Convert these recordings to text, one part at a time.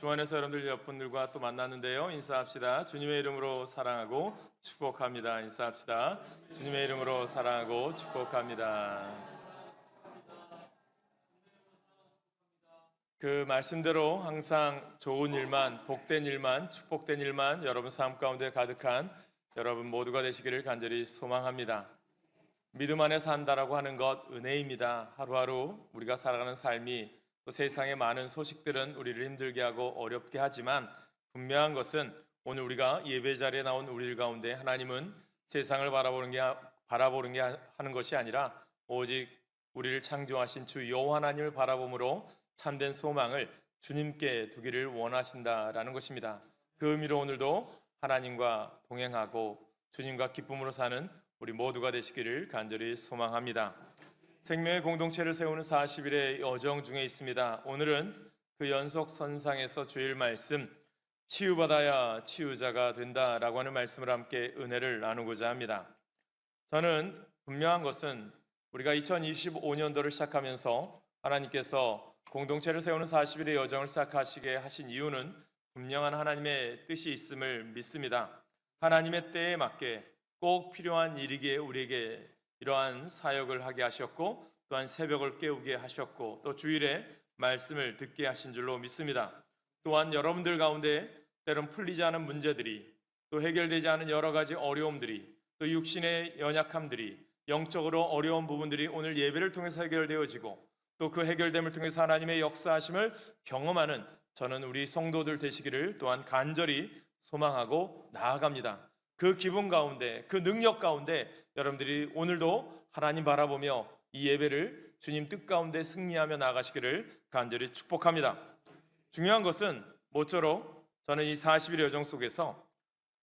주 안에서 여러분들 옆분들과 또 만났는데요. 인사합시다. 주님의 이름으로 사랑하고 축복합니다. 인사합시다. 주님의 이름으로 사랑하고 축복합니다. 그 말씀대로 항상 좋은 일만, 복된 일만, 축복된 일만 여러분 삶 가운데 가득한 여러분 모두가 되시기를 간절히 소망합니다. 믿음 안에 산다라고 하는 것 은혜입니다. 하루하루 우리가 살아가는 삶이 또 세상의 많은 소식들은 우리를 힘들게 하고 어렵게 하지만 분명한 것은 오늘 우리가 예배 자리에 나온 우리들 가운데 하나님은 세상을 바라보는 게 하는 것이 아니라 오직 우리를 창조하신 주 여호와 하나님을 바라봄으로 참된 소망을 주님께 두기를 원하신다라는 것입니다. 그 의미로 오늘도 하나님과 동행하고 주님과 기쁨으로 사는 우리 모두가 되시기를 간절히 소망합니다. 생명의 공동체를 세우는 40일의 여정 중에 있습니다. 오늘은 그 연속선상에서 주일 말씀 치유받아야 치유자가 된다라고 하는 말씀을 함께 은혜를 나누고자 합니다. 저는 분명한 것은 우리가 2025년도를 시작하면서 하나님께서 공동체를 세우는 40일의 여정을 시작하시게 하신 이유는 분명한 하나님의 뜻이 있음을 믿습니다. 하나님의 때에 맞게 꼭 필요한 일이기에 우리에게 이러한 사역을 하게 하셨고 또한 새벽을 깨우게 하셨고 또 주일에 말씀을 듣게 하신 줄로 믿습니다. 또한 여러분들 가운데 때론 풀리지 않은 문제들이 또 해결되지 않은 여러 가지 어려움들이 또 육신의 연약함들이 영적으로 어려운 부분들이 오늘 예배를 통해서 해결되어지고 또 그 해결됨을 통해서 하나님의 역사하심을 경험하는 저는 우리 성도들 되시기를 또한 간절히 소망하고 나아갑니다. 그 기분 가운데 그 능력 가운데 여러분들이 오늘도 하나님 바라보며 이 예배를 주님 뜻 가운데 승리하며 나가시기를 간절히 축복합니다. 중요한 것은 모쪼록 저는 이 40일의 여정 속에서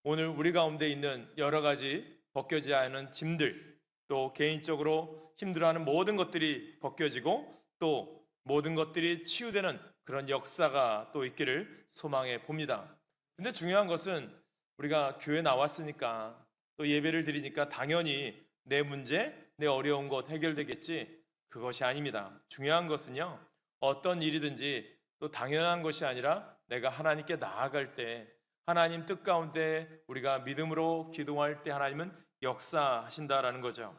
오늘 우리 가운데 있는 여러 가지 벗겨지지 않은 짐들 또 개인적으로 힘들어하는 모든 것들이 벗겨지고 또 모든 것들이 치유되는 그런 역사가 또 있기를 소망해 봅니다. 근데 중요한 것은 우리가 교회 나왔으니까 또 예배를 드리니까 당연히 내 문제, 내 어려운 것 해결되겠지 그것이 아닙니다. 중요한 것은요 어떤 일이든지 또 당연한 것이 아니라 내가 하나님께 나아갈 때 하나님 뜻 가운데 우리가 믿음으로 기도할 때 하나님은 역사하신다라는 거죠.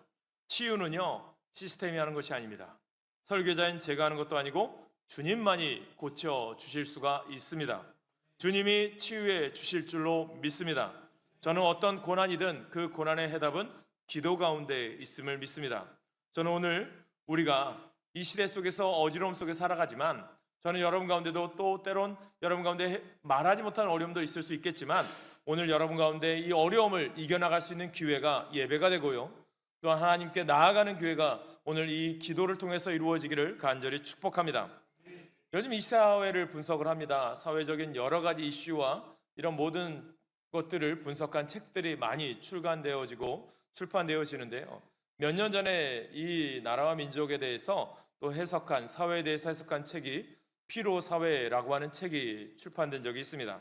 치유는요 시스템이 하는 것이 아닙니다. 설교자인 제가 하는 것도 아니고 주님만이 고쳐주실 수가 있습니다. 주님이 치유해 주실 줄로 믿습니다. 저는 어떤 고난이든 그 고난의 해답은 기도 가운데 있음을 믿습니다. 저는 오늘 우리가 이 시대 속에서 어지러움 속에 살아가지만 저는 여러분 가운데도 또 때론 여러분 가운데 말하지 못한 어려움도 있을 수 있겠지만 오늘 여러분 가운데 이 어려움을 이겨나갈 수 있는 기회가 예배가 되고요. 또한 하나님께 나아가는 기회가 오늘 이 기도를 통해서 이루어지기를 간절히 축복합니다. 요즘 이 사회를 분석을 합니다. 사회적인 여러 가지 이슈와 이런 모든 것들을 분석한 책들이 많이 출판되어지는데요. 몇 년 전에 이 나라와 민족에 대해서 또 해석한 사회에 대해서 해석한 책이 피로사회라고 하는 책이 출판된 적이 있습니다.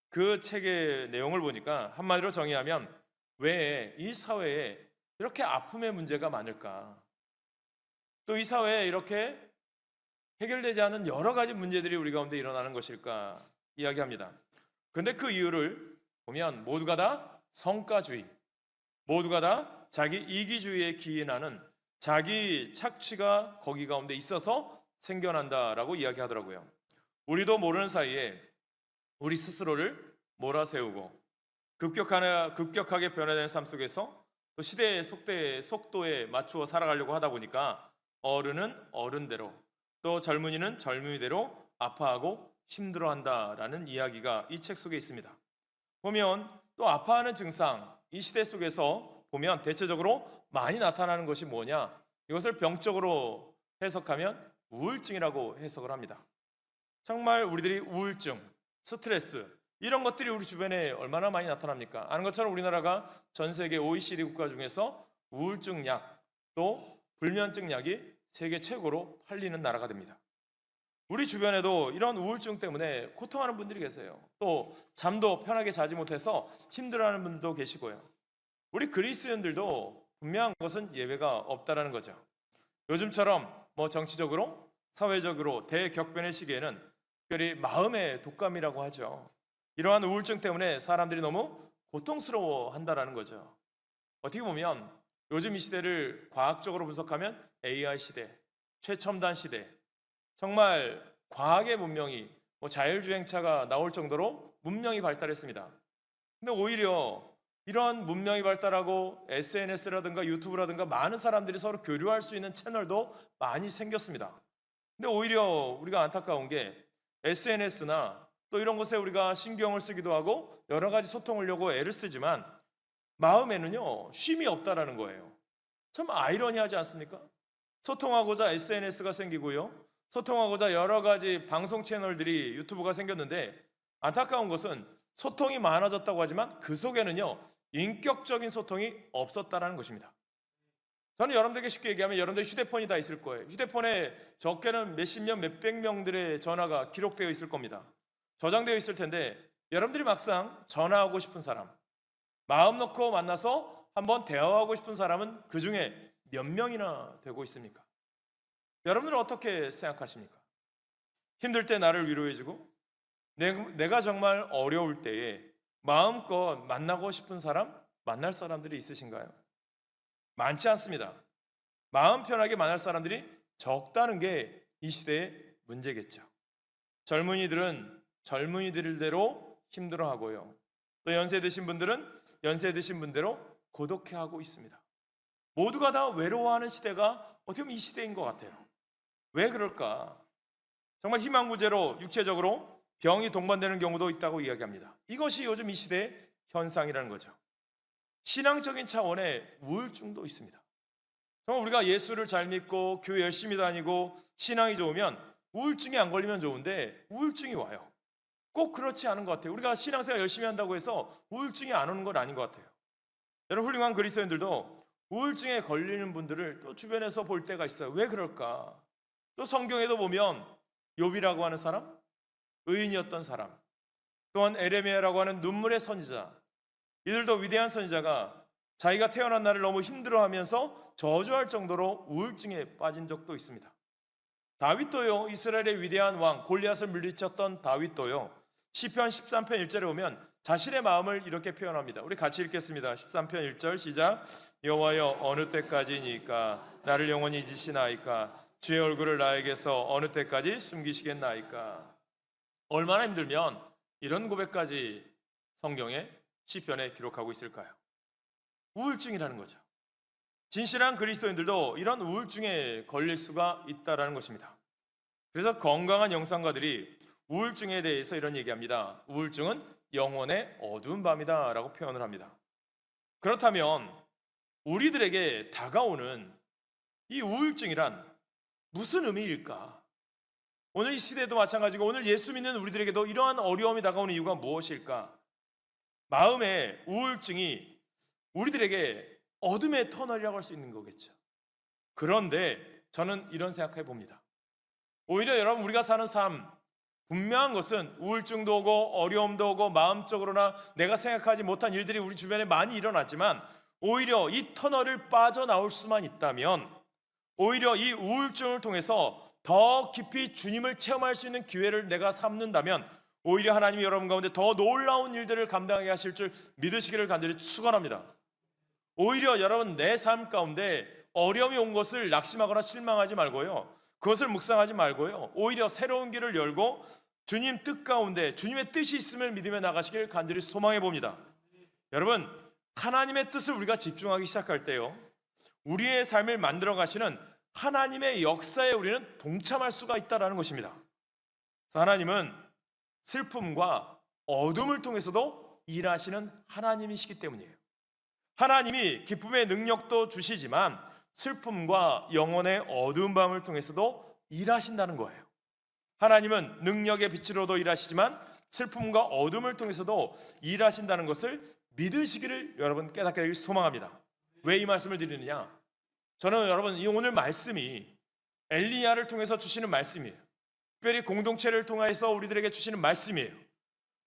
그 책의 내용을 보니까 한마디로 정의하면 왜 이 사회에 이렇게 아픔의 문제가 많을까? 또 이 사회에 이렇게 해결되지 않은 여러 가지 문제들이 우리 가운데 일어나는 것일까 이야기합니다. 그런데 그 이유를 보면 모두가 다 성과주의, 모두가 다 자기 이기주의에 기인하는 자기 착취가 거기 가운데 있어서 생겨난다라고 이야기하더라고요. 우리도 모르는 사이에 우리 스스로를 몰아세우고 급격하게 변화되는 삶 속에서 또 시대의 속도에 맞추어 살아가려고 하다 보니까 어른은 어른대로 또 젊은이는 젊은이대로 아파하고 힘들어한다라는 이야기가 이 책 속에 있습니다. 보면 또 아파하는 증상 이 시대 속에서 보면 대체적으로 많이 나타나는 것이 뭐냐? 이것을 병적으로 해석하면 우울증이라고 해석을 합니다. 정말 우리들이 우울증, 스트레스 이런 것들이 우리 주변에 얼마나 많이 나타납니까? 아는 것처럼 우리나라가 전 세계 OECD 국가 중에서 우울증 약 또 불면증 약이 세계 최고로 팔리는 나라가 됩니다. 우리 주변에도 이런 우울증 때문에 고통하는 분들이 계세요. 또 잠도 편하게 자지 못해서 힘들어하는 분도 계시고요. 우리 그리스도인들도 분명한 것은 예외가 없다라는 거죠. 요즘처럼 정치적으로 사회적으로 대격변의 시기에는 특별히 마음의 독감이라고 하죠. 이러한 우울증 때문에 사람들이 너무 고통스러워한다라는 거죠. 어떻게 보면 요즘 이 시대를 과학적으로 분석하면 AI 시대, 최첨단 시대, 정말 과학의 문명이 자율주행차가 나올 정도로 문명이 발달했습니다. 근데 오히려 이러한 문명이 발달하고 SNS라든가 유튜브라든가 많은 사람들이 서로 교류할 수 있는 채널도 많이 생겼습니다. 근데 오히려 우리가 안타까운 게 SNS나 또 이런 곳에 우리가 신경을 쓰기도 하고 여러 가지 소통하려고 애를 쓰지만 마음에는요 쉼이 없다라는 거예요. 참 아이러니하지 않습니까? 소통하고자 SNS가 생기고요, 소통하고자 여러 가지 방송 채널들이 유튜브가 생겼는데 안타까운 것은 소통이 많아졌다고 하지만 그 속에는요 인격적인 소통이 없었다라는 것입니다. 저는 여러분들에게 쉽게 얘기하면 여러분들 휴대폰이 다 있을 거예요. 휴대폰에 적게는 몇십 명, 몇백 명들의 전화가 기록되어 있을 겁니다. 저장되어 있을 텐데 여러분들이 막상 전화하고 싶은 사람, 마음 놓고 만나서 한번 대화하고 싶은 사람은 그 중에 몇 명이나 되고 있습니까? 여러분들은 어떻게 생각하십니까? 힘들 때 나를 위로해주고 내가 정말 어려울 때에 마음껏 만나고 싶은 사람, 만날 사람들이 있으신가요? 많지 않습니다. 마음 편하게 만날 사람들이 적다는 게 이 시대의 문제겠죠. 젊은이들은 젊은이들대로 힘들어하고요, 또 연세 드신 분들은 연세 드신 분대로 고독해하고 있습니다. 모두가 다 외로워하는 시대가 어떻게 보면 이 시대인 것 같아요. 왜 그럴까? 정말 희망부재로 육체적으로 병이 동반되는 경우도 있다고 이야기합니다. 이것이 요즘 이 시대의 현상이라는 거죠. 신앙적인 차원의 우울증도 있습니다. 정말 우리가 예수를 잘 믿고 교회 열심히 다니고 신앙이 좋으면 우울증이 안 걸리면 좋은데 우울증이 와요. 꼭 그렇지 않은 것 같아요. 우리가 신앙생활 열심히 한다고 해서 우울증이 안 오는 건 아닌 것 같아요. 여러분, 훌륭한 그리스도인들도 우울증에 걸리는 분들을 또 주변에서 볼 때가 있어요. 왜 그럴까? 또 성경에도 보면 욥이라고 하는 사람, 의인이었던 사람, 또한 에레미야라고 하는 눈물의 선지자, 이들도 위대한 선지자가 자기가 태어난 날을 너무 힘들어하면서 저주할 정도로 우울증에 빠진 적도 있습니다. 다윗도요, 이스라엘의 위대한 왕 골리앗을 물리쳤던 다윗도요, 시편 13편 1절에 보면 자신의 마음을 이렇게 표현합니다. 우리 같이 읽겠습니다. 13편 1절 시작. 여호와여, 어느 때까지니까 나를 영원히 잊으시나이까? 주의 얼굴을 나에게서 어느 때까지 숨기시겠나이까? 얼마나 힘들면 이런 고백까지 성경에 시편에 기록하고 있을까요? 우울증이라는 거죠. 진실한 그리스도인들도 이런 우울증에 걸릴 수가 있다는 것입니다. 그래서 건강한 영상가들이 우울증에 대해서 이런 얘기합니다. 우울증은 영혼의 어두운 밤이다 라고 표현을 합니다. 그렇다면 우리들에게 다가오는 이 우울증이란 무슨 의미일까? 오늘 이 시대도 마찬가지고 오늘 예수 믿는 우리들에게도 이러한 어려움이 다가오는 이유가 무엇일까? 마음의 우울증이 우리들에게 어둠의 터널이라고 할 수 있는 거겠죠. 그런데 저는 이런 생각해 봅니다. 오히려 여러분, 우리가 사는 삶, 분명한 것은 우울증도 오고 어려움도 오고 마음적으로나 내가 생각하지 못한 일들이 우리 주변에 많이 일어났지만 오히려 이 터널을 빠져나올 수만 있다면, 오히려 이 우울증을 통해서 더 깊이 주님을 체험할 수 있는 기회를 내가 삼는다면 오히려 하나님이 여러분 가운데 더 놀라운 일들을 감당하게 하실 줄 믿으시기를 간절히 축원합니다. 오히려 여러분, 내 삶 가운데 어려움이 온 것을 낙심하거나 실망하지 말고요, 그것을 묵상하지 말고요, 오히려 새로운 길을 열고 주님 뜻 가운데 주님의 뜻이 있음을 믿으며 나가시길 간절히 소망해 봅니다. 여러분, 하나님의 뜻을 우리가 집중하기 시작할 때요, 우리의 삶을 만들어 가시는 하나님의 역사에 우리는 동참할 수가 있다는 것입니다. 하나님은 슬픔과 어둠을 통해서도 일하시는 하나님이시기 때문이에요. 하나님이 기쁨의 능력도 주시지만 슬픔과 영혼의 어두운 밤을 통해서도 일하신다는 거예요. 하나님은 능력의 빛으로도 일하시지만 슬픔과 어둠을 통해서도 일하신다는 것을 믿으시기를 여러분 깨닫게 되길 소망합니다. 왜 이 말씀을 드리느냐? 저는 여러분, 이 오늘 말씀이 엘리야를 통해서 주시는 말씀이에요. 특별히 공동체를 통해서 우리들에게 주시는 말씀이에요.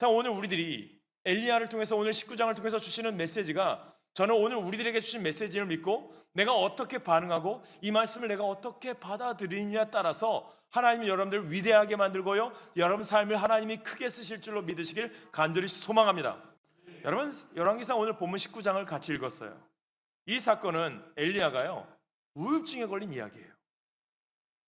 오늘 우리들이 엘리야를 통해서 오늘 19장을 통해서 주시는 메시지가, 저는 오늘 우리들에게 주신 메시지를 믿고 내가 어떻게 반응하고 이 말씀을 내가 어떻게 받아들이느냐에 따라서 하나님이 여러분들을 위대하게 만들고요, 여러분 삶을 하나님이 크게 쓰실 줄로 믿으시길 간절히 소망합니다. 여러분, 열왕기상 오늘 본문 19장을 같이 읽었어요. 이 사건은 엘리야가요 우울증에 걸린 이야기예요.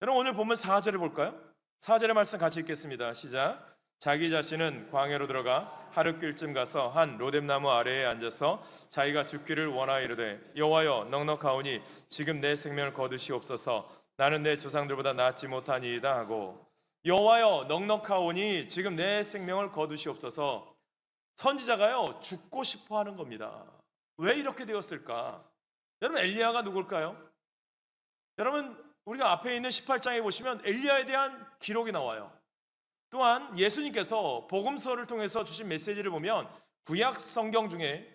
여러분, 오늘 본문 4절에 볼까요? 4절의 말씀 같이 읽겠습니다. 시작. 자기 자신은 광야로 들어가 하룻길쯤 가서 한 로뎀나무 아래에 앉아서 자기가 죽기를 원하여 이르되, 여호와여, 넉넉하오니 지금 내 생명을 거두시옵소서. 나는 내 조상들보다 낫지 못하니이다 하고, 여호와여, 넉넉하오니 지금 내 생명을 거두시옵소서. 선지자가요 죽고 싶어 하는 겁니다. 왜 이렇게 되었을까? 여러분, 엘리야가 누굴까요? 여러분, 우리가 앞에 있는 18장에 보시면 엘리야에 대한 기록이 나와요. 또한 예수님께서 복음서를 통해서 주신 메시지를 보면 구약 성경 중에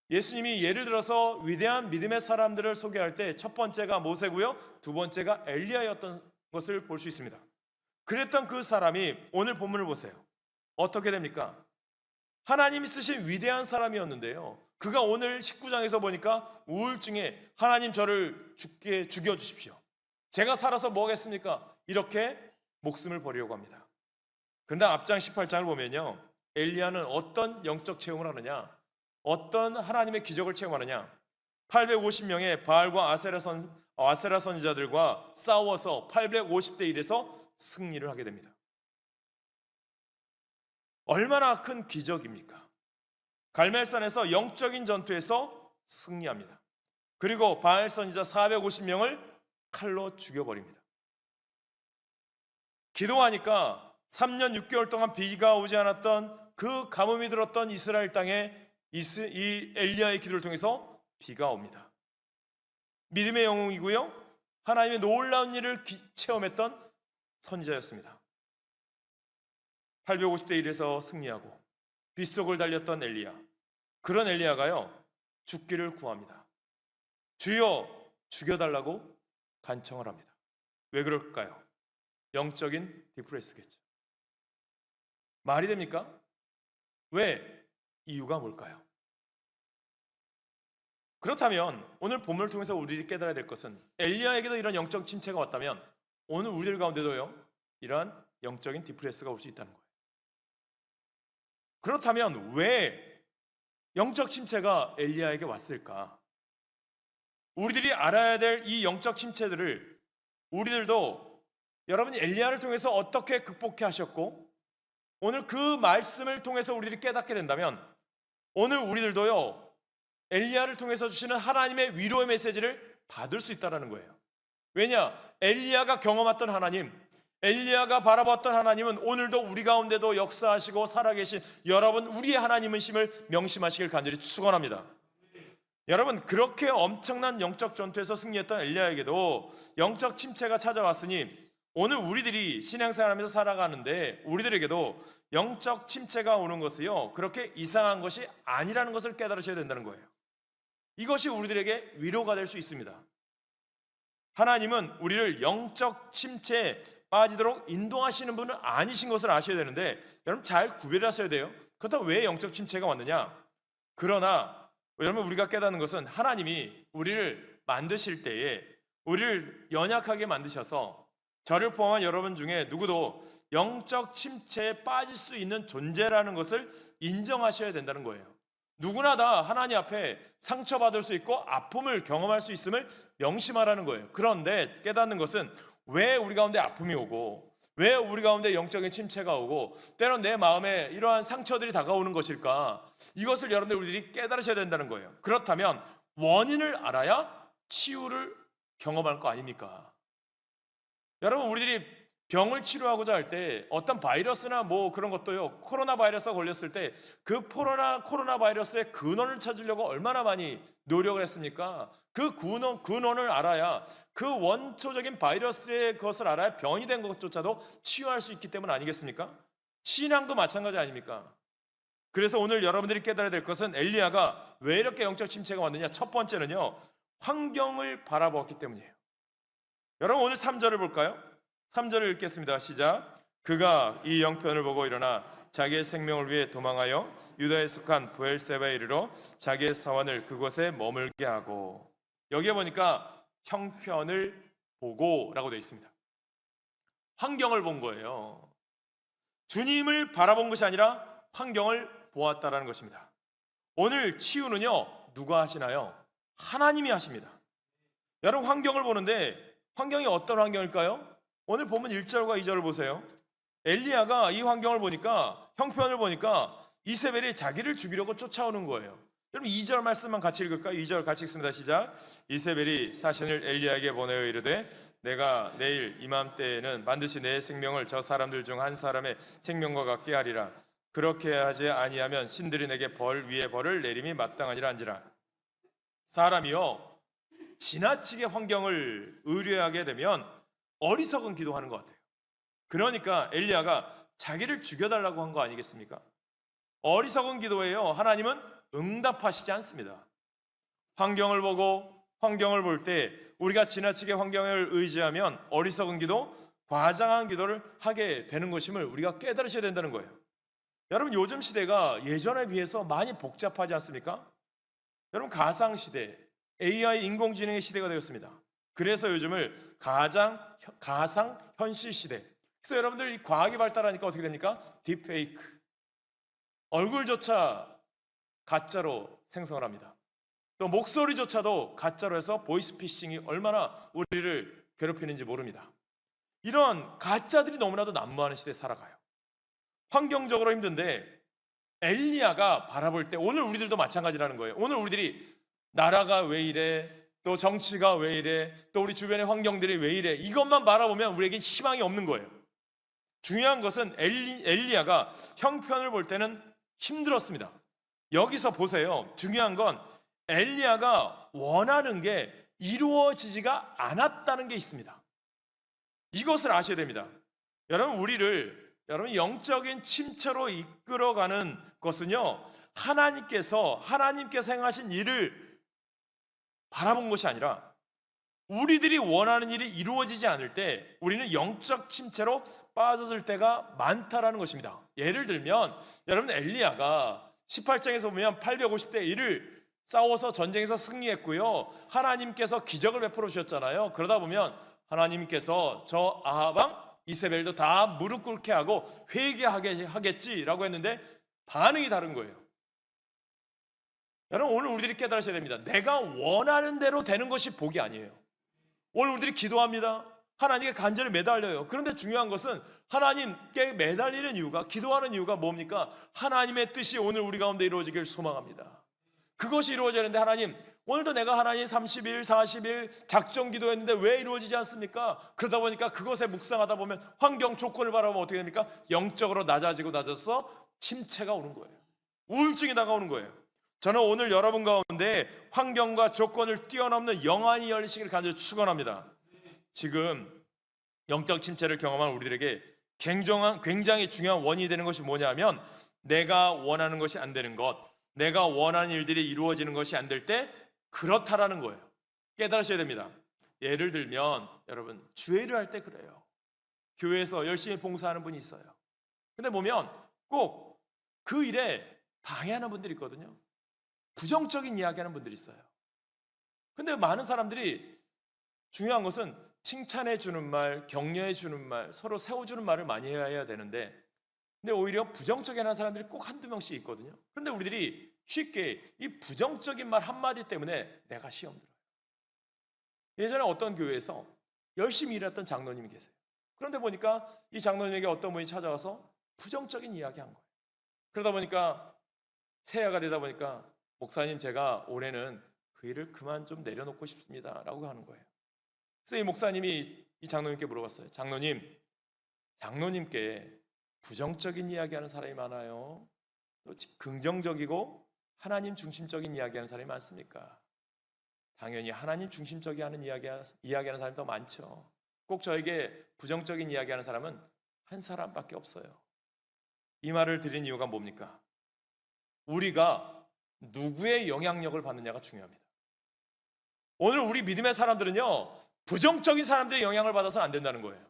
예수님이 예를 들어서 위대한 믿음의 사람들을 소개할 때 첫 번째가 모세고요, 두 번째가 엘리야였던 것을 볼 수 있습니다. 그랬던 그 사람이 오늘 본문을 보세요. 어떻게 됩니까? 하나님이 쓰신 위대한 사람이었는데요, 그가 오늘 19장에서 보니까 우울증에 하나님 저를 죽여주십시오. 제가 살아서 뭐 하겠습니까? 이렇게 목숨을 버리려고 합니다. 그런데 앞장 18장을 보면요, 엘리야는 어떤 영적 체험을 하느냐, 어떤 하나님의 기적을 체험하느냐, 850명의 바알과 아세라 선지자들과 싸워서 850대 1에서 승리를 하게 됩니다. 얼마나 큰 기적입니까? 갈멜산에서 영적인 전투에서 승리합니다. 그리고 바알 선지자 450명을 칼로 죽여버립니다. 기도하니까 3년 6개월 동안 비가 오지 않았던 그 가뭄이 들었던 이스라엘 땅에 이 엘리야의 기도를 통해서 비가 옵니다. 믿음의 영웅이고요, 하나님의 놀라운 일을 체험했던 선지자였습니다. 850대 1에서 승리하고 빗속을 달렸던 엘리야, 그런 엘리야가요 죽기를 구합니다. 주여 죽여달라고 간청을 합니다. 왜 그럴까요? 영적인 디프레스겠죠. 말이 됩니까? 왜? 이유가 뭘까요? 그렇다면 오늘 본문을 통해서 우리들이 깨달아야 될 것은, 엘리야에게도 이런 영적 침체가 왔다면 오늘 우리들 가운데도요 이러한 영적인 디프레스가 올 수 있다는 거예요. 그렇다면 왜 영적 침체가 엘리야에게 왔을까? 우리들이 알아야 될 이 영적 침체들을 우리들도 여러분이 엘리야를 통해서 어떻게 극복해 하셨고, 오늘 그 말씀을 통해서 우리들이 깨닫게 된다면 오늘 우리들도요 엘리야를 통해서 주시는 하나님의 위로의 메시지를 받을 수 있다는 거예요. 왜냐? 엘리야가 경험했던 하나님, 엘리야가 바라봤던 하나님은 오늘도 우리 가운데도 역사하시고 살아계신 여러분, 우리의 하나님이심을 명심하시길 간절히 축원합니다. 여러분, 그렇게 엄청난 영적 전투에서 승리했던 엘리야에게도 영적 침체가 찾아왔으니 오늘 우리들이 신앙생활하면서 살아가는데 우리들에게도 영적 침체가 오는 것이요 그렇게 이상한 것이 아니라는 것을 깨달으셔야 된다는 거예요. 이것이 우리들에게 위로가 될 수 있습니다. 하나님은 우리를 영적 침체에 빠지도록 인도하시는 분은 아니신 것을 아셔야 되는데, 여러분 잘 구별하셔야 돼요. 그렇다면 왜 영적 침체가 왔느냐? 그러나 여러분, 우리가 깨닫는 것은 하나님이 우리를 만드실 때에 우리를 연약하게 만드셔서 저를 포함한 여러분 중에 누구도 영적 침체에 빠질 수 있는 존재라는 것을 인정하셔야 된다는 거예요. 누구나 다 하나님 앞에 상처받을 수 있고 아픔을 경험할 수 있음을 명심하라는 거예요. 그런데 깨닫는 것은 왜 우리 가운데 아픔이 오고, 왜 우리 가운데 영적인 침체가 오고, 때론 내 마음에 이러한 상처들이 다가오는 것일까? 이것을 여러분들 우리들이 깨달으셔야 된다는 거예요. 그렇다면 원인을 알아야 치유를 경험할 거 아닙니까? 여러분, 우리들이 병을 치료하고자 할 때 어떤 바이러스나 뭐 그런 것도요, 코로나 바이러스가 걸렸을 때 그 코로나 바이러스의 근원을 찾으려고 얼마나 많이 노력을 했습니까? 그 근원을 알아야, 그 원초적인 바이러스의 것을 알아야 병이 된 것조차도 치유할 수 있기 때문 아니겠습니까? 신앙도 마찬가지 아닙니까? 그래서 오늘 여러분들이 깨달아야 될 것은 엘리야가 왜 이렇게 영적 침체가 왔느냐? 첫 번째는요, 환경을 바라보았기 때문이에요. 여러분, 오늘 3절을 볼까요? 3절을 읽겠습니다. 시작. 그가 이 영편을 보고 일어나 자기의 생명을 위해 도망하여 유다에 속한 브엘세바에 이르러 자기의 사원을 그곳에 머물게 하고, 여기에 보니까 형편을 보고 라고 되어 있습니다. 환경을 본 거예요. 주님을 바라본 것이 아니라 환경을 보았다라는 것입니다. 오늘 치유는요, 누가 하시나요? 하나님이 하십니다. 여러분, 환경을 보는데 환경이 어떤 환경일까요? 오늘 보면 1절과 2절을 보세요. 엘리야가 이 환경을 보니까, 형편을 보니까 이세벨이 자기를 죽이려고 쫓아오는 거예요. 여러분, 2절 말씀만 같이 읽을까요? 2절 같이 읽습니다. 시작. 이세벨이 사신을 엘리야에게 보내어 이르되 내가 내일 이맘때에는 반드시 내 생명을 저 사람들 중 한 사람의 생명과 같게 하리라. 그렇게 하지 아니하면 신들이 내게 벌 위에 벌을 내림이 마땅하니라 한지라. 사람이요, 지나치게 환경을 의뢰하게 되면 어리석은 기도하는 것 같아요. 그러니까 엘리야가 자기를 죽여달라고 한 거 아니겠습니까? 어리석은 기도예요. 하나님은 응답하시지 않습니다. 환경을 보고 환경을 볼 때 우리가 지나치게 환경을 의지하면 어리석은 기도, 과장한 기도를 하게 되는 것임을 우리가 깨달으셔야 된다는 거예요. 여러분, 요즘 시대가 예전에 비해서 많이 복잡하지 않습니까? 여러분, 가상시대, AI 인공지능의 시대가 되었습니다. 그래서 요즘을 가상현실 시대. 그래서 여러분들 이 과학이 발달하니까 어떻게 됩니까? 딥페이크. 얼굴조차 가짜로 생성을 합니다. 또 목소리조차도 가짜로 해서 보이스피싱이 얼마나 우리를 괴롭히는지 모릅니다. 이런 가짜들이 너무나도 난무하는 시대에 살아가요. 환경적으로 힘든데 엘리야가 바라볼 때 오늘 우리들도 마찬가지라는 거예요. 오늘 우리들이 나라가 왜 이래, 또 정치가 왜 이래, 또 우리 주변의 환경들이 왜 이래, 이것만 바라보면 우리에게 희망이 없는 거예요. 중요한 것은 엘리야가 형편을 볼 때는 힘들었습니다. 여기서 보세요. 중요한 건 엘리야가 원하는 게 이루어지지가 않았다는 게 있습니다. 이것을 아셔야 됩니다. 여러분, 여러분 영적인 침체로 이끌어가는 것은요, 하나님께서 행하신 일을 바라본 것이 아니라 우리들이 원하는 일이 이루어지지 않을 때 우리는 영적 침체로 빠져들 때가 많다라는 것입니다. 예를 들면 여러분, 엘리야가 18장에서 보면 850대 1을 싸워서 전쟁에서 승리했고요, 하나님께서 기적을 베풀어 주셨잖아요. 그러다 보면 하나님께서 저 아합 이세벨도 다 무릎 꿇게 하고 회개하게 하겠지라고 했는데 반응이 다른 거예요. 여러분, 오늘 우리들이 깨달으셔야 됩니다. 내가 원하는 대로 되는 것이 복이 아니에요. 오늘 우리들이 기도합니다. 하나님께 간절히 매달려요. 그런데 중요한 것은 하나님께 매달리는 이유가, 기도하는 이유가 뭡니까? 하나님의 뜻이 오늘 우리 가운데 이루어지길 소망합니다. 그것이 이루어져야 하는데, 하나님, 오늘도 내가 하나님 30일, 40일 작정 기도했는데 왜 이루어지지 않습니까? 그러다 보니까 그것에 묵상하다 보면 환경 조건을 바라보면 어떻게 됩니까? 영적으로 낮아져서 침체가 오는 거예요. 우울증이 다가오는 거예요. 저는 오늘 여러분 가운데 환경과 조건을 뛰어넘는 영안이 열리시기를 간절히 축원합니다. 지금 영적 침체를 경험한 우리들에게 굉장히 중요한 원인이 되는 것이 뭐냐면, 내가 원하는 것이 안 되는 것, 내가 원하는 일들이 이루어지는 것이 안 될 때 그렇다라는 거예요. 깨달으셔야 됩니다. 예를 들면 여러분, 주일을 할 때 그래요. 교회에서 열심히 봉사하는 분이 있어요. 근데 보면 꼭 그 일에 방해하는 분들이 있거든요. 부정적인 이야기하는 분들이 있어요. 근데 많은 사람들이, 중요한 것은 칭찬해 주는 말, 격려해 주는 말, 서로 세워주는 말을 많이 해야 되는데, 근데 오히려 부정적인 하는 사람들이 꼭 한두 명씩 있거든요. 그런데 우리들이 쉽게 이 부정적인 말 한마디 때문에 내가 시험 들어요. 예전에 어떤 교회에서 열심히 일했던 장로님이 계세요. 그런데 보니까 이 장로님에게 어떤 분이 찾아와서 부정적인 이야기 한 거예요. 그러다 보니까 새해가 되다 보니까, 목사님, 제가 올해는 그 일을 그만 좀 내려놓고 싶습니다 라고 하는 거예요. 그래서 이 목사님이 이 장로님께 물어봤어요. 장로님께 부정적인 이야기하는 사람이 많아요? 또 긍정적이고 하나님 중심적인 이야기하는 사람이 많습니까? 당연히 하나님 중심적인 이야기하는 사람이 더 많죠. 꼭 저에게 부정적인 이야기하는 사람은 한 사람밖에 없어요. 이 말을 드린 이유가 뭡니까? 우리가 누구의 영향력을 받느냐가 중요합니다. 오늘 우리 믿음의 사람들은요, 부정적인 사람들의 영향을 받아서는 안 된다는 거예요.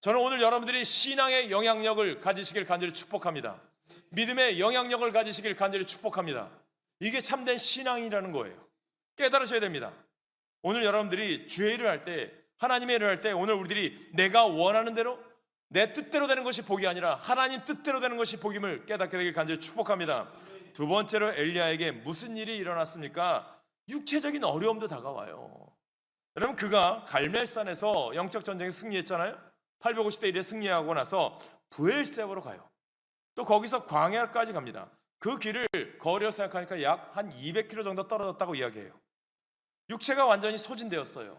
저는 오늘 여러분들이 신앙의 영향력을 가지시길 간절히 축복합니다. 믿음의 영향력을 가지시길 간절히 축복합니다. 이게 참된 신앙이라는 거예요. 깨달으셔야 됩니다. 오늘 여러분들이 주의 일을 할 때, 하나님의 일을 할 때, 오늘 우리들이 내가 원하는 대로 내 뜻대로 되는 것이 복이 아니라 하나님 뜻대로 되는 것이 복임을 깨닫게 되길 간절히 축복합니다. 두 번째로 엘리야에게 무슨 일이 일어났습니까? 육체적인 어려움도 다가와요. 여러분, 그가 갈멜산에서 영적 전쟁에 승리했잖아요. 850대 1에 승리하고 나서 브엘세바로 가요. 또 거기서 광야까지 갑니다. 그 길을 거리로 생각하니까 약 한 200km 정도 떨어졌다고 이야기해요. 육체가 완전히 소진되었어요.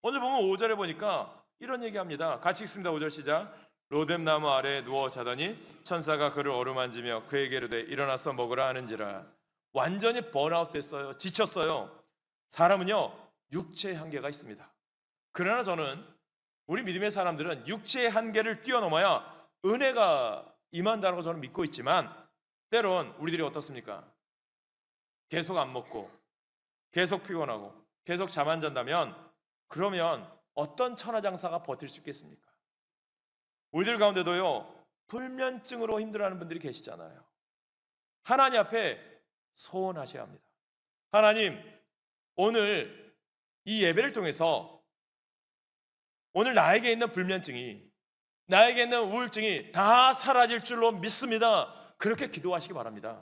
오늘 보면 5절에 보니까 이런 얘기합니다. 같이 읽습니다. 5절 시작. 로뎀나무 아래에 누워 자더니 천사가 그를 어루만지며 그에게 이르되 일어나서 먹으라 하는지라. 완전히 번아웃 됐어요. 지쳤어요. 사람은요, 육체의 한계가 있습니다. 그러나 저는, 우리 믿음의 사람들은 육체의 한계를 뛰어넘어야 은혜가 임한다고 저는 믿고 있지만, 때론 우리들이 어떻습니까? 계속 안 먹고 계속 피곤하고 계속 잠 안 잔다면, 그러면 어떤 천하장사가 버틸 수 있겠습니까? 우리들 가운데도요, 불면증으로 힘들어하는 분들이 계시잖아요. 하나님 앞에 소원하셔야 합니다. 하나님, 오늘 이 예배를 통해서 오늘 나에게 있는 불면증이, 나에게 있는 우울증이 다 사라질 줄로 믿습니다. 그렇게 기도하시기 바랍니다.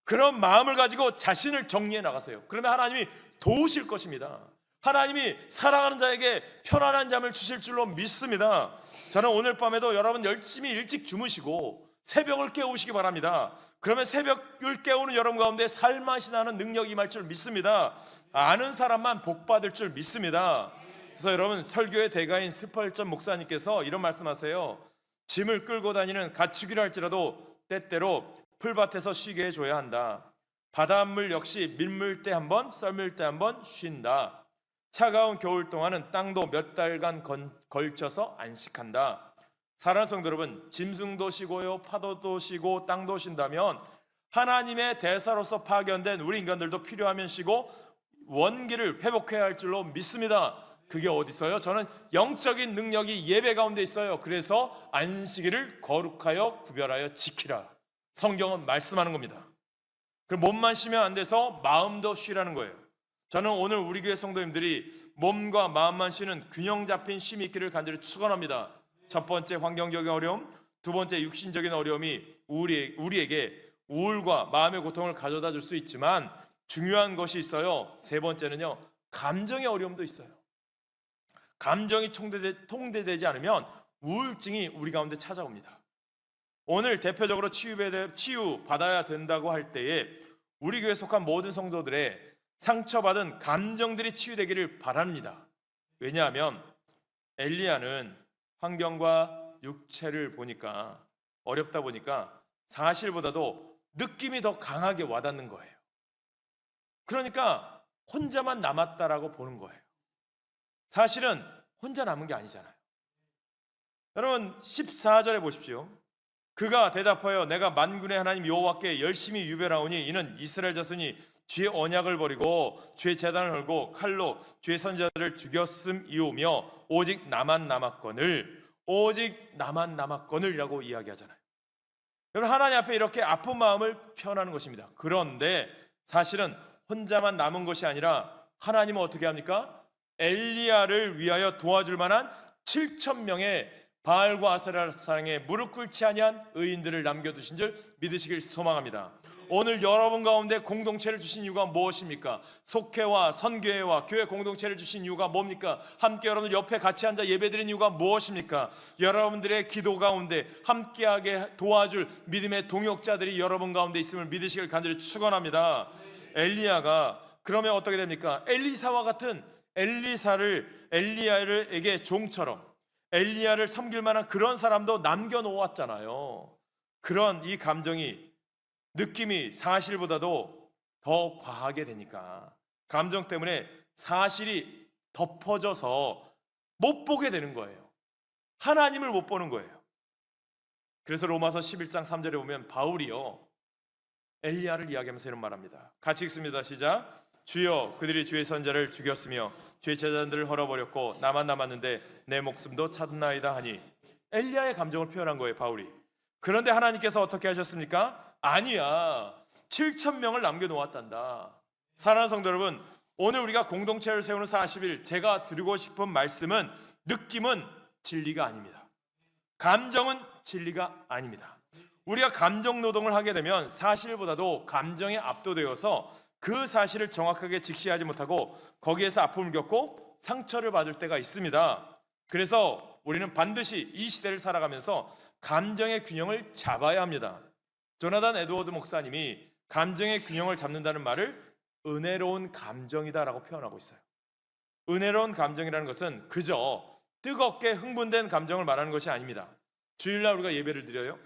그런 마음을 가지고 자신을 정리해 나가세요. 그러면 하나님이 도우실 것입니다. 하나님이 사랑하는 자에게 편안한 잠을 주실 줄로 믿습니다. 저는 오늘 밤에도 여러분 열심히 일찍 주무시고 새벽을 깨우시기 바랍니다. 그러면 새벽을 깨우는 여러분 가운데 살맛이 나는 능력이 임할 줄 믿습니다. 아는 사람만 복 받을 줄 믿습니다. 그래서 여러분, 설교의 대가인 슬펄전 목사님께서 이런 말씀하세요. 짐을 끌고 다니는 가축이라 할지라도 때때로 풀밭에서 쉬게 해줘야 한다. 바닷물 역시 밀물 때 한 번, 썰물 때 한 번 쉰다. 차가운 겨울 동안은 땅도 몇 달간 걸쳐서 안식한다. 사랑하는 성도 여러분, 짐승도 쉬고요, 파도도 쉬고 땅도 쉰다면 하나님의 대사로서 파견된 우리 인간들도 필요하면 쉬고 원기를 회복해야 할 줄로 믿습니다. 그게 어디 있어요? 저는 영적인 능력이 예배 가운데 있어요. 그래서 안식일을 거룩하여 구별하여 지키라. 성경은 말씀하는 겁니다. 그럼 몸만 쉬면 안 돼서 마음도 쉬라는 거예요. 저는 오늘 우리 교회 성도님들이 몸과 마음만 쉬는 균형 잡힌 쉼이 있기를 간절히 축원합니다. 첫 번째, 환경적인 어려움. 두 번째, 육신적인 어려움이 우리에게 우울과 마음의 고통을 가져다 줄 수 있지만 중요한 것이 있어요. 세 번째는요, 감정의 어려움도 있어요. 감정이 통제되지 않으면 우울증이 우리 가운데 찾아옵니다. 오늘 대표적으로 치유받아야 된다고 할 때에 우리 교회에 속한 모든 성도들의 상처받은 감정들이 치유되기를 바랍니다. 왜냐하면 엘리야는 환경과 육체를 보니까, 어렵다 보니까 사실보다도 느낌이 더 강하게 와닿는 거예요. 그러니까 혼자만 남았다라고 보는 거예요. 사실은 혼자 남은 게 아니잖아요. 여러분 14절에 보십시오. 그가 대답하여 내가 만군의 하나님 여호와께 열심히 유별하오니 이는 이스라엘 자손이 주의 언약을 버리고 주의 제단을 헐고 칼로 주의 선지자들을 죽였음이오며 오직 나만 남았거늘이라고 이야기하잖아요. 여러분, 하나님 앞에 이렇게 아픈 마음을 표현하는 것입니다. 그런데 사실은 혼자만 남은 것이 아니라 하나님은 어떻게 합니까? 엘리야를 위하여 도와줄 만한 7,000명의 바알과 아세라 사랑에 무릎 꿇지 아니한 의인들을 남겨두신 줄 믿으시길 소망합니다. 오늘 여러분 가운데 공동체를 주신 이유가 무엇입니까? 속회와 선교회와 교회 공동체를 주신 이유가 뭡니까? 함께 여러분들 옆에 같이 앉아 예배드린 이유가 무엇입니까? 여러분들의 기도 가운데 함께하게 도와줄 믿음의 동역자들이 여러분 가운데 있음을 믿으시길 간절히 축원합니다. 엘리야가 그러면 어떻게 됩니까? 엘리사와 같은 엘리야에게 종처럼 엘리야를 섬길 만한 그런 사람도 남겨놓았잖아요. 그런 이 감정이, 느낌이 사실보다도 더 과하게 되니까 감정 때문에 사실이 덮어져서 못 보게 되는 거예요. 하나님을 못 보는 거예요. 그래서 로마서 11장 3절에 보면 바울이요, 엘리야를 이야기하면서 이런 말합니다. 같이 읽습니다. 시작. 주여, 그들이 주의 선자를 죽였으며 주의 제자들을 헐어버렸고 나만 남았는데 내 목숨도 찾나이다 하니, 엘리야의 감정을 표현한 거예요, 바울이. 그런데 하나님께서 어떻게 하셨습니까? 아니야, 7,000명을 남겨놓았단다. 사랑하는 성도 여러분, 오늘 우리가 공동체를 세우는 40일 제가 드리고 싶은 말씀은, 느낌은 진리가 아닙니다. 감정은 진리가 아닙니다. 우리가 감정 노동을 하게 되면 사실보다도 감정에 압도되어서 그 사실을 정확하게 직시하지 못하고 거기에서 아픔을 겪고 상처를 받을 때가 있습니다. 그래서 우리는 반드시 이 시대를 살아가면서 감정의 균형을 잡아야 합니다. 조나단 에드워드 목사님이 감정의 균형을 잡는다는 말을 은혜로운 감정이다라고 표현하고 있어요. 은혜로운 감정이라는 것은 그저 뜨겁게 흥분된 감정을 말하는 것이 아닙니다. 주일날 우리가 예배를 드려요.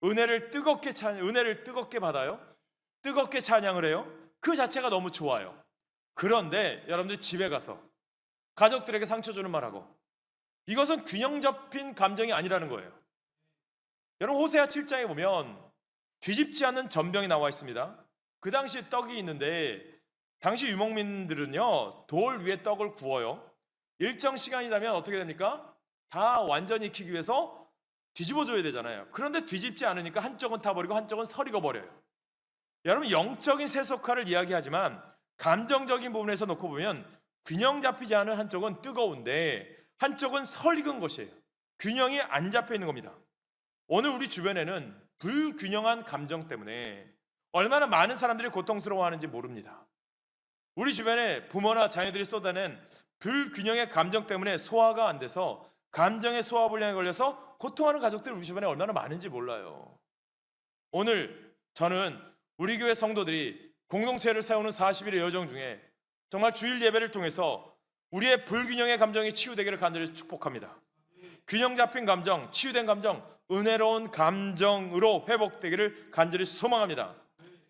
은혜를 뜨겁게 받아요. 뜨겁게 찬양을 해요. 그 자체가 너무 좋아요. 그런데 여러분들이 집에 가서 가족들에게 상처 주는 말하고, 이것은 균형 잡힌 감정이 아니라는 거예요. 여러분, 호세아 7장에 보면 뒤집지 않는 전병이 나와 있습니다. 그 당시 떡이 있는데 당시 유목민들은요, 돌 위에 떡을 구워요. 일정 시간이 되면 어떻게 됩니까? 다 완전히 익히기 위해서 뒤집어 줘야 되잖아요. 그런데 뒤집지 않으니까 한쪽은 타버리고 한쪽은 설익어 버려요. 여러분, 영적인 세속화를 이야기하지만 감정적인 부분에서 놓고 보면 균형 잡히지 않은 한쪽은 뜨거운데 한쪽은 설익은 것이에요. 균형이 안 잡혀 있는 겁니다. 오늘 우리 주변에는 불균형한 감정 때문에 얼마나 많은 사람들이 고통스러워하는지 모릅니다. 우리 주변에 부모나 자녀들이 쏟아낸 불균형의 감정 때문에 소화가 안 돼서 감정의 소화불량에 걸려서 고통하는 가족들이 우리 주변에 얼마나 많은지 몰라요. 오늘 저는 우리 교회 성도들이 공동체를 세우는 40일의 여정 중에 정말 주일 예배를 통해서 우리의 불균형의 감정이 치유되기를 간절히 축복합니다. 균형 잡힌 감정, 치유된 감정, 은혜로운 감정으로 회복되기를 간절히 소망합니다.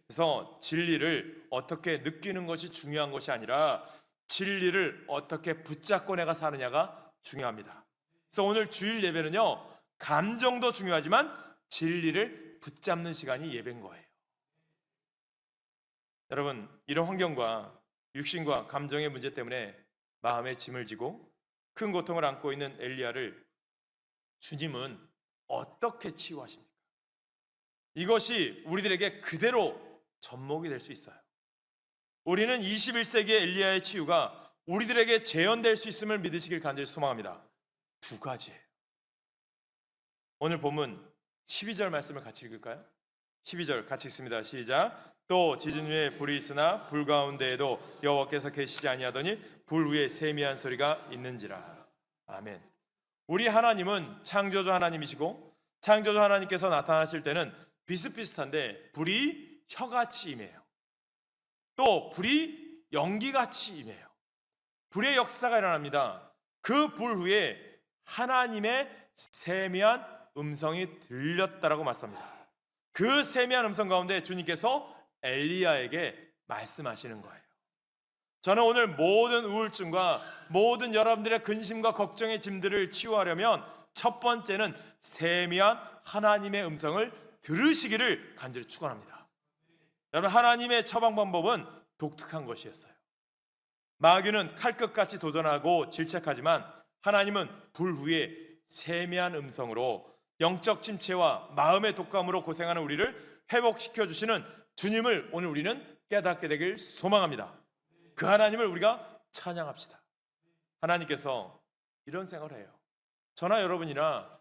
그래서 진리를 어떻게 느끼는 것이 중요한 것이 아니라 진리를 어떻게 붙잡고 내가 사느냐가 중요합니다. 그래서 오늘 주일 예배는요, 감정도 중요하지만 진리를 붙잡는 시간이 예배인 거예요. 여러분, 이런 환경과 육신과 감정의 문제 때문에 마음에 짐을 지고 큰 고통을 안고 있는 엘리야를 주님은 어떻게 치유하십니까? 이것이 우리들에게 그대로 접목이 될 수 있어요. 우리는 21세기의 엘리야의 치유가 우리들에게 재현될 수 있음을 믿으시길 간절히 소망합니다. 두 가지예요. 오늘 본문 12절 말씀을 같이 읽을까요? 12절 같이 읽습니다. 시작. 또 지진 위에 불이 있으나 불 가운데에도 여호와께서 계시지 아니하더니 불 위에 세미한 소리가 있는지라. 아멘. 우리 하나님은 창조주 하나님이시고 창조주 하나님께서 나타나실 때는 비슷비슷한데 불이 혀같이 임해요. 또 불이 연기같이 임해요. 불의 역사가 일어납니다. 그 불 위에 하나님의 세미한 음성이 들렸다라고 말씀합니다. 그 세미한 음성 가운데 주님께서 엘리야에게 말씀하시는 거예요. 저는 오늘 모든 우울증과 모든 여러분들의 근심과 걱정의 짐들을 치유하려면 첫 번째는 세미한 하나님의 음성을 들으시기를 간절히 축원합니다. 여러분, 하나님의 처방 방법은 독특한 것이었어요. 마귀는 칼끝같이 도전하고 질책하지만 하나님은 불 위에 세미한 음성으로 영적 침체와 마음의 독감으로 고생하는 우리를 회복시켜 주시는 주님을 오늘 우리는 깨닫게 되길 소망합니다. 그 하나님을 우리가 찬양합시다. 하나님께서 이런 생각을 해요. 저나 여러분이나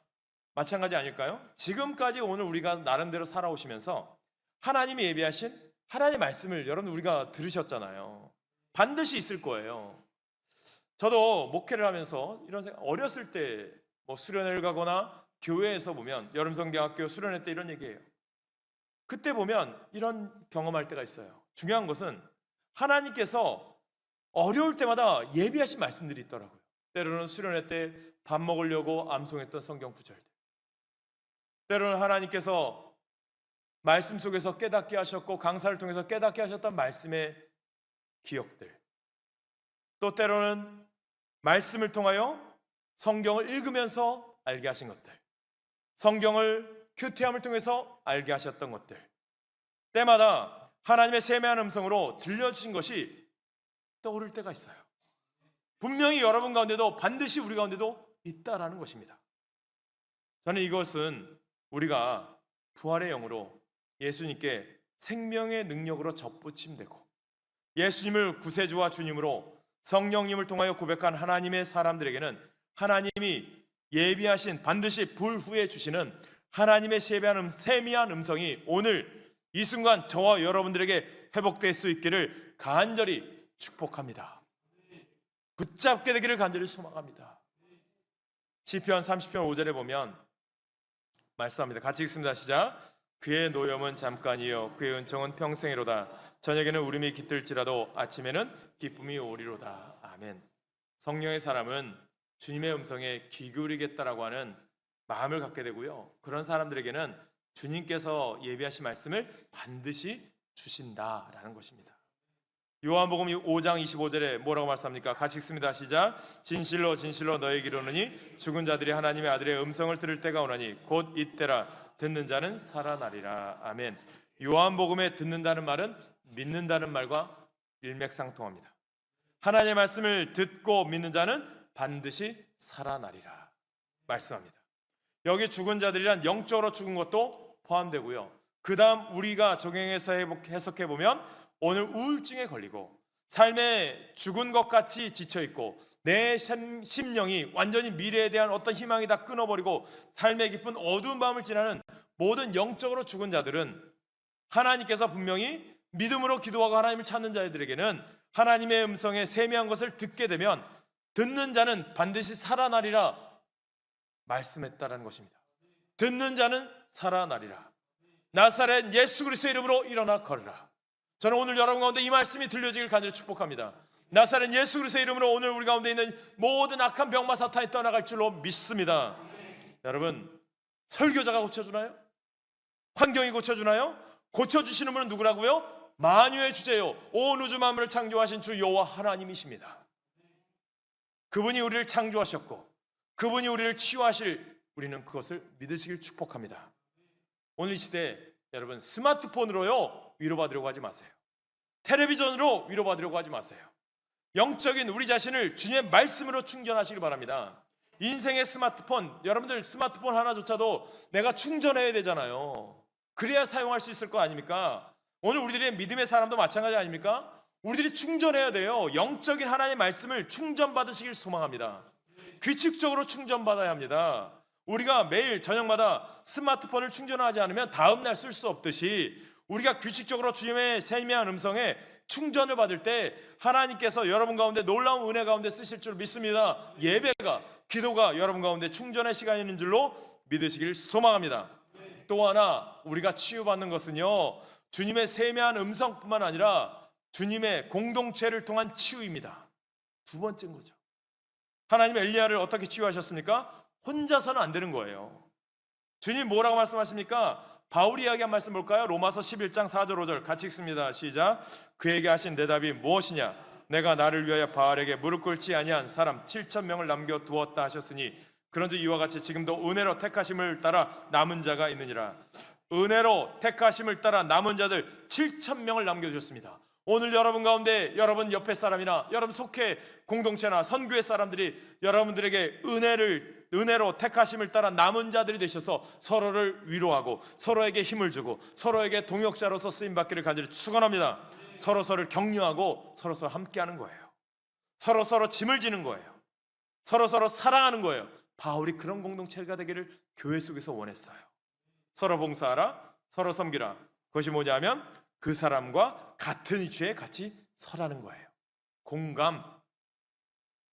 마찬가지 아닐까요? 지금까지 오늘 우리가 나름대로 살아오시면서 하나님이 예비하신 하나님의 말씀을 여러분 우리가 들으셨잖아요. 반드시 있을 거예요. 저도 목회를 하면서 이런 생각, 어렸을 때 뭐 수련회를 가거나 교회에서 보면 여름성경학교 수련회 때 이런 얘기해요. 그때 보면 이런 경험할 때가 있어요. 중요한 것은 하나님께서 어려울 때마다 예비하신 말씀들이 있더라고요. 때로는 수련회 때 밥 먹으려고 암송했던 성경 구절들, 때로는 하나님께서 말씀 속에서 깨닫게 하셨고 강사를 통해서 깨닫게 하셨던 말씀의 기억들, 또 때로는 말씀을 통하여 성경을 읽으면서 알게 하신 것들, 성경을 큐티함을 통해서 알게 하셨던 것들, 때마다 하나님의 세미한 음성으로 들려주신 것이 떠오를 때가 있어요. 분명히 여러분 가운데도 반드시 우리 가운데도 있다라는 것입니다. 저는 이것은 우리가 부활의 영으로 예수님께 생명의 능력으로 접붙임되고 예수님을 구세주와 주님으로 성령님을 통하여 고백한 하나님의 사람들에게는 하나님이 예비하신 반드시 불 후에 주시는 하나님의 세미한 음성이 오늘 이 순간 저와 여러분들에게 회복될 수 있기를 간절히 축복합니다. 붙잡게 되기를 간절히 소망합니다. 시편 30편 5절에 보면 말씀합니다. 같이 읽습니다. 시작. 그의 노염은 잠깐이요 그의 은총은 평생이로다. 저녁에는 울음이 깃들지라도 아침에는 기쁨이 오리로다. 아멘. 성령의 사람은 주님의 음성에 귀 기울이겠다라고 하는 마음을 갖게 되고요, 그런 사람들에게는 주님께서 예비하신 말씀을 반드시 주신다라는 것입니다. 요한복음 5장 25절에 뭐라고 말씀합니까? 같이 읽습니다. 시작. 진실로 진실로 너에게 이르노니 죽은 자들이 하나님의 아들의 음성을 들을 때가 오나니 곧 이때라. 듣는 자는 살아나리라. 아멘. 요한복음에 듣는다는 말은 믿는다는 말과 일맥상통합니다. 하나님의 말씀을 듣고 믿는 자는 반드시 살아나리라 말씀합니다. 여기 죽은 자들이란 영적으로 죽은 것도 포함되고요, 그 다음 우리가 적용해서 해석해보면 오늘 우울증에 걸리고 삶에 죽은 것 같이 지쳐있고 내 심령이 완전히 미래에 대한 어떤 희망이 다 끊어버리고 삶의 깊은 어두운 밤을 지나는 모든 영적으로 죽은 자들은 하나님께서 분명히 믿음으로 기도하고 하나님을 찾는 자들에게는 하나님의 음성에 세미한 것을 듣게 되면 듣는 자는 반드시 살아나리라 말씀했다라는 것입니다. 듣는 자는 살아나리라. 나사렛 예수 그리스도의 이름으로 일어나 걸으라. 저는 오늘 여러분 가운데 이 말씀이 들려지길 간절히 축복합니다. 나사렛 예수 그리스도의 이름으로 오늘 우리 가운데 있는 모든 악한 병마 사탄이 떠나갈 줄로 믿습니다. 여러분, 설교자가 고쳐주나요? 환경이 고쳐주나요? 고쳐주시는 분은 누구라고요? 만유의 주제요 온 우주 만물을 창조하신 주 여호와 하나님이십니다. 그분이 우리를 창조하셨고 그분이 우리를 치유하실, 우리는 그것을 믿으시길 축복합니다. 오늘 이 시대에 여러분, 스마트폰으로요 위로받으려고 하지 마세요. 텔레비전으로 위로받으려고 하지 마세요. 영적인 우리 자신을 주님의 말씀으로 충전하시길 바랍니다. 인생의 스마트폰, 여러분들 스마트폰 하나조차도 내가 충전해야 되잖아요. 그래야 사용할 수 있을 거 아닙니까? 오늘 우리들의 믿음의 사람도 마찬가지 아닙니까? 우리들이 충전해야 돼요. 영적인 하나님의 말씀을 충전받으시길 소망합니다. 규칙적으로 충전받아야 합니다. 우리가 매일 저녁마다 스마트폰을 충전하지 않으면 다음날 쓸 수 없듯이 우리가 규칙적으로 주님의 세미한 음성에 충전을 받을 때 하나님께서 여러분 가운데 놀라운 은혜 가운데 쓰실 줄 믿습니다. 예배가, 기도가 여러분 가운데 충전의 시간이 있는 줄로 믿으시길 소망합니다. 또 하나 우리가 치유받는 것은요, 주님의 세미한 음성뿐만 아니라 주님의 공동체를 통한 치유입니다. 두 번째인 거죠. 하나님 엘리야를 어떻게 치유하셨습니까? 혼자서는 안 되는 거예요. 주님 뭐라고 말씀하십니까? 바울이 이야기한 말씀 볼까요? 로마서 11장 4절 5절 같이 읽습니다. 시작. 그에게 하신 대답이 무엇이냐? 내가 나를 위하여 바알에게 무릎 꿇지 아니한 사람 7,000명을 남겨두었다 하셨으니 그런즉 이와 같이 지금도 은혜로 택하심을 따라 남은 자가 있느니라. 은혜로 택하심을 따라 남은 자들 7,000명을 남겨주셨습니다. 오늘 여러분 가운데 여러분 옆에 사람이나 여러분 속해 공동체나 선교회 사람들이 여러분들에게 은혜로 택하심을 따라 남은 자들이 되셔서 서로를 위로하고 서로에게 힘을 주고 서로에게 동역자로서 쓰임받기를 간절히 축원합니다. 서로서를 격려하고 서로서로 함께하는 거예요. 서로서로 짐을 지는 거예요. 서로서로 사랑하는 거예요. 바울이 그런 공동체가 되기를 교회 속에서 원했어요. 서로 봉사하라, 서로 섬기라. 그것이 뭐냐면 그 사람과 같은 이슈에 같이 서라는 거예요. 공감.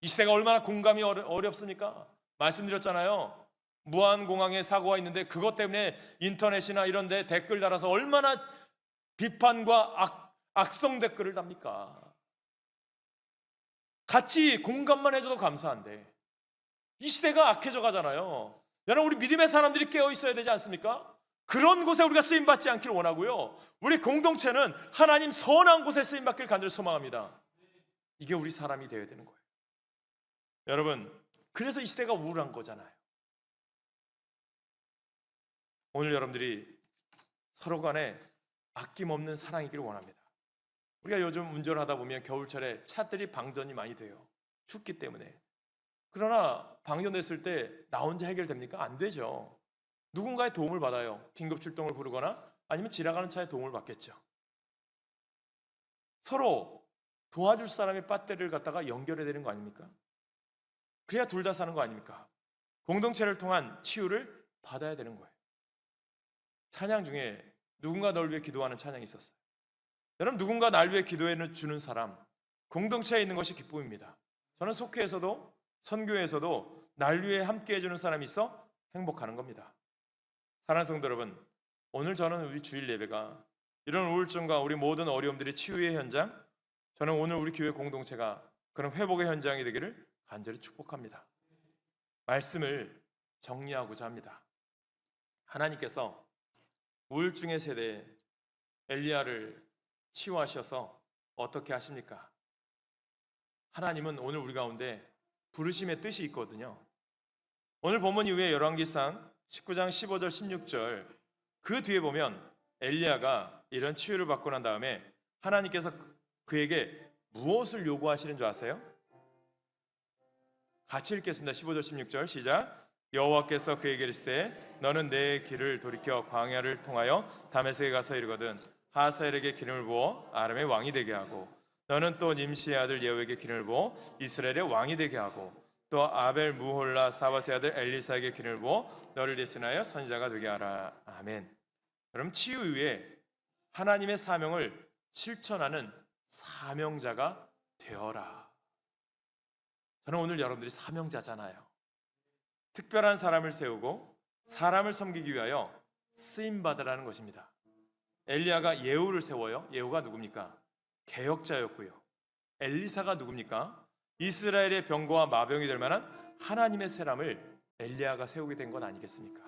이 시대가 얼마나 공감이 어렵습니까? 말씀드렸잖아요. 무안공항에 사고가 있는데 그것 때문에 인터넷이나 이런 데 댓글 달아서 얼마나 비판과 악성 댓글을 답니까? 같이 공감만 해줘도 감사한데 이 시대가 악해져 가잖아요. 여러분, 우리 믿음의 사람들이 깨어 있어야 되지 않습니까? 그런 곳에 우리가 쓰임받지 않기를 원하고요, 우리 공동체는 하나님 선한 곳에 쓰임받기를 간절히 소망합니다. 이게 우리 사람이 되어야 되는 거예요. 여러분, 그래서 이 시대가 우울한 거잖아요. 오늘 여러분들이 서로 간에 아낌없는 사랑이기를 원합니다. 우리가 요즘 운전을 하다 보면 겨울철에 차들이 방전이 많이 돼요. 춥기 때문에. 그러나 방전됐을 때 나 혼자 해결됩니까? 안 되죠. 누군가의 도움을 받아요. 긴급 출동을 부르거나 아니면 지나가는 차의 도움을 받겠죠. 서로 도와줄 사람의 배터리를 갖다가 연결해야 되는 거 아닙니까? 그래야 둘 다 사는 거 아닙니까? 공동체를 통한 치유를 받아야 되는 거예요. 찬양 중에 누군가 널 위해 기도하는 찬양이 있었어요. 여러분, 누군가 날 위해 기도해 주는 사람, 공동체에 있는 것이 기쁨입니다. 저는 속회에서도 선교에서도 날 위해 함께 해주는 사람이 있어 행복하는 겁니다. 사랑하는 성도 여러분, 오늘 저는 우리 주일 예배가 이런 우울증과 우리 모든 어려움들이 치유의 현장, 저는 오늘 우리 교회 공동체가 그런 회복의 현장이 되기를 간절히 축복합니다. 말씀을 정리하고자 합니다. 하나님께서 우울증의 세대에 엘리야를 치유하셔서 어떻게 하십니까? 하나님은 오늘 우리 가운데 부르심의 뜻이 있거든요. 오늘 본문 이후에 열왕기상 19장 15절 16절 그 뒤에 보면 엘리야가 이런 치유를 받고 난 다음에 하나님께서 그에게 무엇을 요구하시는 줄 아세요? 같이 읽겠습니다. 15절 16절 시작. 여호와께서 그에게 이르시되 너는 내 길을 돌이켜 광야를 통하여 다메섹에 가서 이르거든 하사엘에게 기름을 부어 아람의 왕이 되게 하고 너는 또 nim시의 아들 예후에게 기름을 부어 이스라엘의 왕이 되게 하고 또 아벨 무홀라 사바스의 아들 엘리사에게 기름을 부어 너를 대신하여 선지자가 되게 하라. 아멘. 그럼 치유 이후에 하나님의 사명을 실천하는 사명자가 되어라. 저는 오늘 여러분들이 사명자잖아요. 특별한 사람을 세우고 사람을 섬기기 위하여 쓰임받으라는 것입니다. 엘리야가 예후를 세워요. 예후가 누굽니까? 개혁자였고요. 엘리사가 누굽니까? 이스라엘의 병거와 마병이 될 만한 하나님의 사람을 엘리야가 세우게 된 것 아니겠습니까?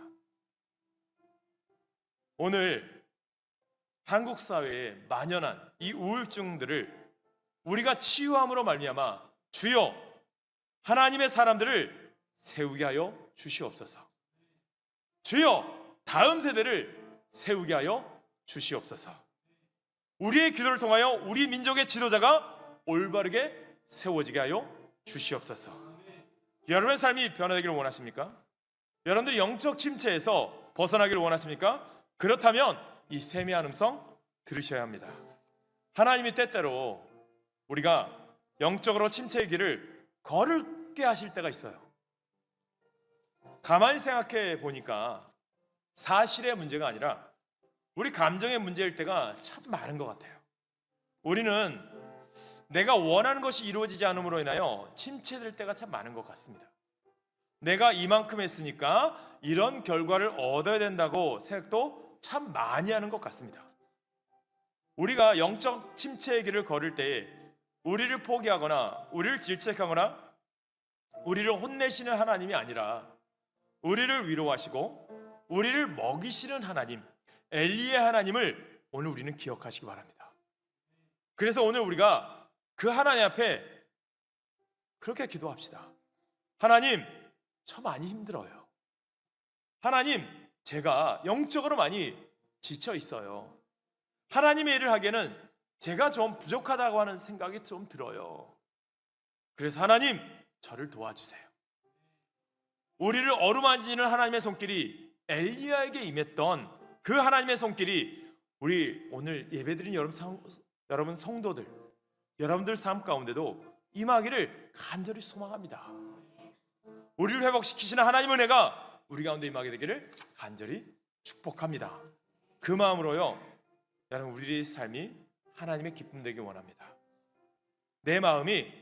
오늘 한국 사회에 만연한 이 우울증들을 우리가 치유함으로 말미암아 주여 하나님의 사람들을 세우게 하여 주시옵소서. 주여 다음 세대를 세우게 하여 주시옵소서. 우리의 기도를 통하여 우리 민족의 지도자가 올바르게 세워지게 하여 주시옵소서. 여러분의 삶이 변화되기를 원하십니까? 여러분들이 영적 침체에서 벗어나기를 원하십니까? 그렇다면 이 세미한 음성 들으셔야 합니다. 하나님이 때때로 우리가 영적으로 침체의 길을 걸게 하실 때가 있어요. 가만히 생각해 보니까 사실의 문제가 아니라 우리 감정의 문제일 때가 참 많은 것 같아요. 우리는 내가 원하는 것이 이루어지지 않음으로 인하여 침체될 때가 참 많은 것 같습니다. 내가 이만큼 했으니까 이런 결과를 얻어야 된다고 생각도 참 많이 하는 것 같습니다. 우리가 영적 침체의 길을 걸을 때에 우리를 포기하거나 우리를 질책하거나 우리를 혼내시는 하나님이 아니라 우리를 위로하시고 우리를 먹이시는 하나님, 엘리의 하나님을 오늘 우리는 기억하시기 바랍니다. 그래서 오늘 우리가 그 하나님 앞에 그렇게 기도합시다. 하나님, 저 많이 힘들어요. 하나님, 제가 영적으로 많이 지쳐 있어요. 하나님의 일을 하기에는 제가 좀 부족하다고 하는 생각이 좀 들어요. 그래서 하나님, 저를 도와주세요. 우리를 어루만지는 하나님의 손길이 엘리야에게 임했던 그 하나님의 손길이 우리 오늘 예배드린 여러분 성도들, 여러분들 삶 가운데도 임하기를 간절히 소망합니다. 우리를 회복시키시는 하나님의 은혜가 우리 가운데 임하게 되기를 간절히 축복합니다. 그 마음으로요, 여러분 우리의 삶이 하나님의 기쁨 되길 원합니다. 내 마음이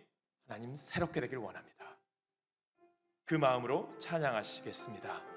하나님 새롭게 되길 원합니다. 그 마음으로 찬양하시겠습니다.